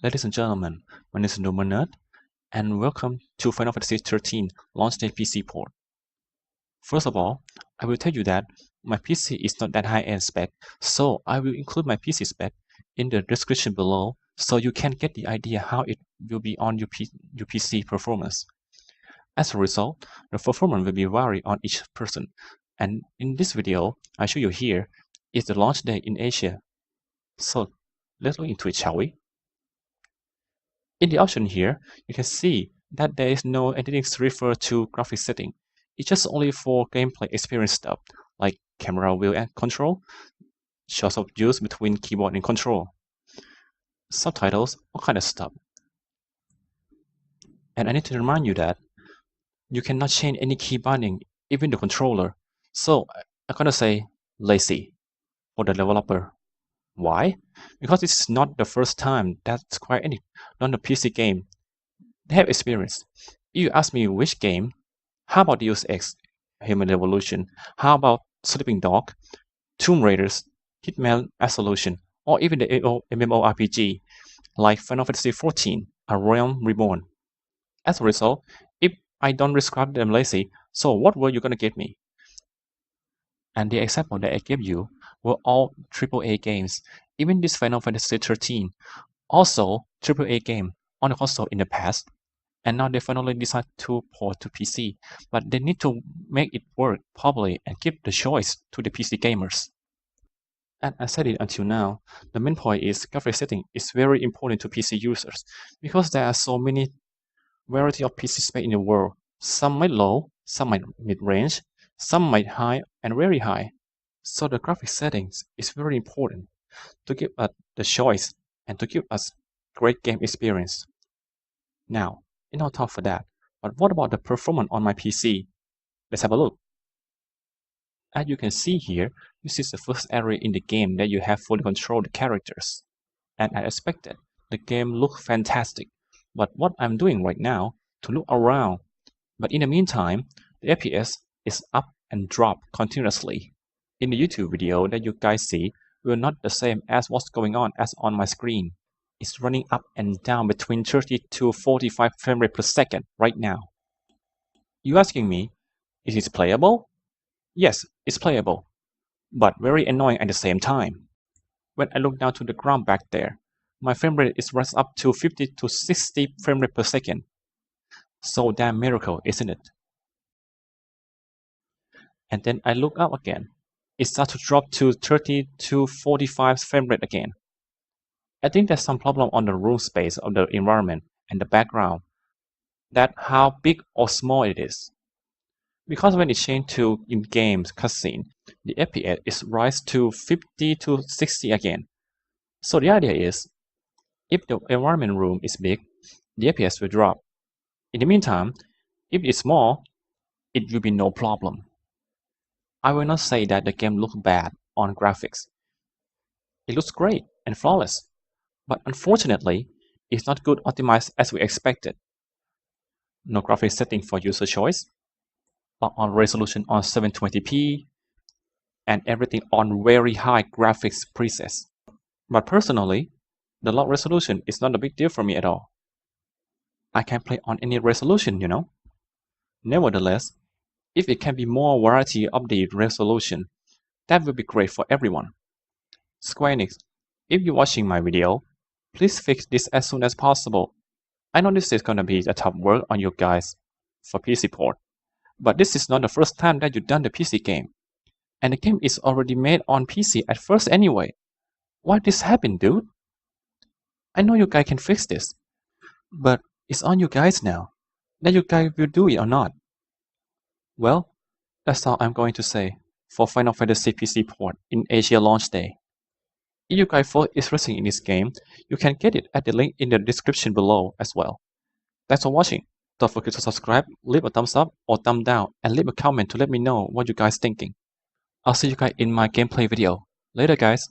Ladies and gentlemen, my name is NooberNerd, and welcome to Final Fantasy XIII Launch Day PC port. First of all, I will tell you that my PC is not that high-end spec, so I will include my PC spec in the description below so you can get the idea how it will be on your PC performance. As a result, the performance will be vary on each person, and in this video, I show you here is the launch day in Asia. So let's look into it, shall we? In the option here, you can see that there is no anything to refer to graphics setting. It's just only for gameplay experience stuff, like camera wheel and control, shots of use between keyboard and control, subtitles, all kind of stuff. And I need to remind you that you cannot change any key binding, even the controller. So I'm gonna say lazy for the developer. Why? Because this is not the first time that Square Enix done a PC game. They have experience. If you ask me which game, how about Deus Ex, Human Revolution? How about Sleeping Dog, Tomb Raiders, Hitman Absolution, or even the MMORPG like Final Fantasy XIV, A Realm Reborn? As a result, if I don't describe them lazy, so what were you gonna give me? And the example that I gave you were all AAA games, even this Final Fantasy XIII, also AAA game on the console in the past, and now they finally decide to port to PC, but they need to make it work properly and give the choice to the PC gamers. And I said it until now, the main point is graphics setting is very important to PC users, because there are so many variety of PC spec in the world. Some might low, some might mid-range, some might high and very high. So the graphic settings is very important to give us the choice and to give us great game experience. Now, enough talk for that, but what about the performance on my PC? Let's have a look. As you can see here, this is the first area in the game that you have fully controlled the characters. And I expected the game looked fantastic, but what I'm doing right now to look around. But in the meantime, the FPS is up and drop continuously. In the YouTube video that you guys see will not the same as what's going on as on my screen. It's running up and down between 30 to 45 frame rate per second right now. You asking me, is it playable? Yes, it's playable, but very annoying at the same time. When I look down to the ground back there, my frame rate is raised up to 50 to 60 frame rate per second. So damn miracle, isn't it? And then I look up again. It starts to drop to 30 to 45 frame rate again. I think there's some problem on the room space of the environment and the background, that how big or small it is. Because when it changed to in-game cutscene, the FPS is rise to 50 to 60 again. So the idea is, if the environment room is big, the FPS will drop. In the meantime, if it's small, it will be no problem. I will not say that the game looks bad on graphics. It looks great and flawless, but unfortunately, it's not good optimized as we expected. No graphics setting for user choice, but on resolution on 720p, and everything on very high graphics presets. But personally, the low resolution is not a big deal for me at all. I can play on any resolution, you know. Nevertheless, if it can be more variety of the resolution, that would be great for everyone. Square Enix, if you're watching my video, please fix this as soon as possible. I know this is gonna be a tough work on you guys for PC port, but this is not the first time that you've done the PC game. And the game is already made on PC at first anyway. Why this happened, dude? I know you guys can fix this, but it's on you guys now, that you guys will do it or not. Well, that's all I'm going to say for Final Fantasy PC port in Asia launch day. If you guys feel interested in this game, you can get it at the link in the description below as well. Thanks for watching. Don't forget to subscribe, leave a thumbs up or thumb down, and leave a comment to let me know what you guys thinking. I'll see you guys in my gameplay video. Later guys.